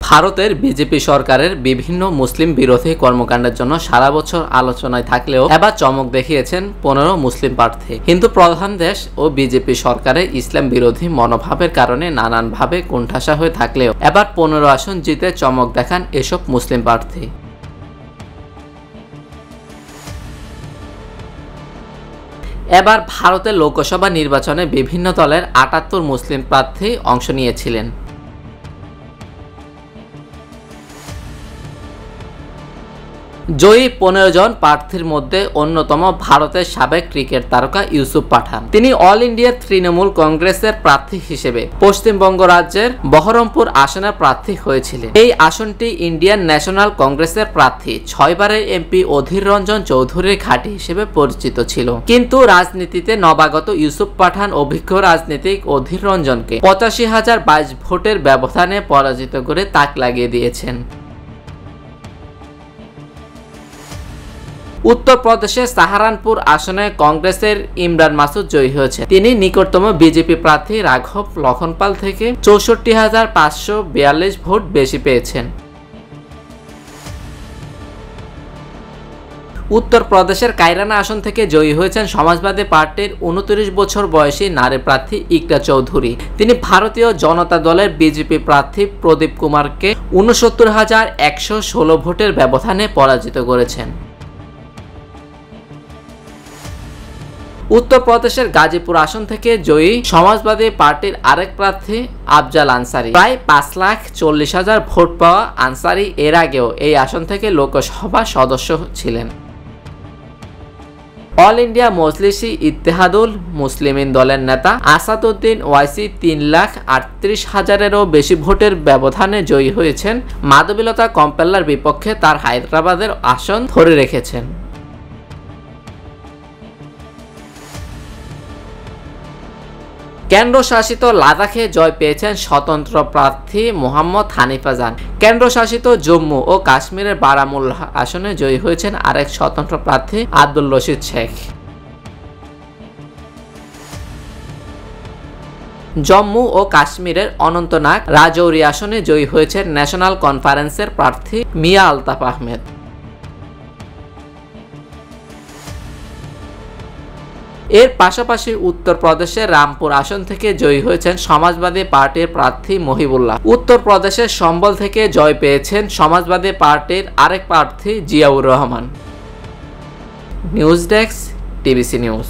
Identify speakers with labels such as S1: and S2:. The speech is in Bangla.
S1: ভারতের বিজেপি সরকারের বিভিন্ন মুসলিম বিরোধী কর্মকাণ্ডের জন্য সারা বছর আলোচনায় থাকলেও এবার চমক দেখিয়েছেন 15 মুসলিম প্রার্থী। হিন্দু প্রধান দেশ ও বিজেপি সরকারের ইসলাম বিরোধী মনোভাবের কারণে নানানভাবে কোণঠাসা হয়ে থাকলেও এবার 15 আসন জিতে চমক দেখান এসব মুসলিম প্রার্থী। এবার ভারতের লোকসভা নির্বাচনে বিভিন্ন দলের 78 মুসলিম প্রার্থী অংশ নিয়েছিলেন। জয়ী 15 জন প্রার্থীর মধ্যে অন্যতম ভারতের সাবেক ক্রিকেট তারকা ইউসুফ পাঠান। তিনি অল ইন্ডিয়া তৃণমূল কংগ্রেসের প্রার্থী হিসেবে পশ্চিমবঙ্গ রাজ্যের বহরমপুর আসনের প্রার্থী হয়েছিলেন। এই আসনটি ইন্ডিয়ান ন্যাশনাল কংগ্রেসের প্রার্থী 6 বারের এমপি অধীর রঞ্জন চৌধুরীর ঘাঁটি হিসেবে পরিচিত ছিল। কিন্তু রাজনীতিতে নবাগত ইউসুফ পাঠান অভিজ্ঞ রাজনীতিক অধীর রঞ্জনকে 85,022 ভোটের ব্যবধানে পরাজিত করে তাক লাগিয়ে দিয়েছেন। উত্তরপ্রদেশের সাহারানপুর আসনে কংগ্রেসের ইমরান মাসুদ জয়ী হয়েছে। তিনি নিকটতম বিজেপি প্রার্থী রাঘব লখনপাল থেকে 64,542 ভোট বেশি পেয়েছেন। উত্তরপ্রদেশের কাইরানা আসন থেকে জয়ী হয়েছেন সমাজবাদী পার্টির 29 বছর বয়সী নারী প্রার্থী ইকরা চৌধুরী। তিনি ভারতীয় জনতা দলের বিজেপি প্রার্থী প্রদীপ কুমারকে 69,116 ভোটের ব্যবধানে পরাজিত করেছেন। উত্তরপ্রদেশের গাজীপুর আসন থেকে জয়ী সমাজবাদী পার্টির আরেক প্রার্থী আফজাল আনসারি। প্রায় 5,40,000 ভোট পাওয়া আনসারি এর আগেও এই আসন থেকে লোকসভা সদস্য ছিলেন। অল ইন্ডিয়া মজলিসি ইত্তেহাদুল মুসলিমিন দলের নেতা আসাদুদ্দিন ওয়াইসি 3,38,000-এরও বেশি ভোটের ব্যবধানে জয়ী হয়েছেন। মাধবীলতা কম্পেল্লার বিপক্ষে তার হায়দ্রাবাদের আসন ধরে রেখেছেন। কেন্দ্রশাসিত লাদাখে জয় পেয়েছেন স্বতন্ত্র প্রার্থী মোহাম্মদ হানিফা জান। কেন্দ্রশাসিত জম্মু ও কাশ্মীরের বারামুল্লাহ আসনে জয়ী হয়েছেন আরেক স্বতন্ত্র প্রার্থী আব্দুল রশিদ শেখ। জম্মু ও কাশ্মীরের অনন্তনাগ রাজৌরি আসনে জয়ী হয়েছেন ন্যাশনাল কনফারেন্সের প্রার্থী মিয়া আলতাফ আহমেদ। এর পাশাপাশি উত্তরপ্রদেশের রামপুর আসন থেকে জয়ী হয়েছেন সমাজবাদী পার্টির প্রার্থী মহিবুল্লাহ। উত্তরপ্রদেশের সম্বল থেকে জয় পেয়েছেন সমাজবাদী পার্টির আরেক প্রার্থী Ziaur Rahman. News desk, TBC news.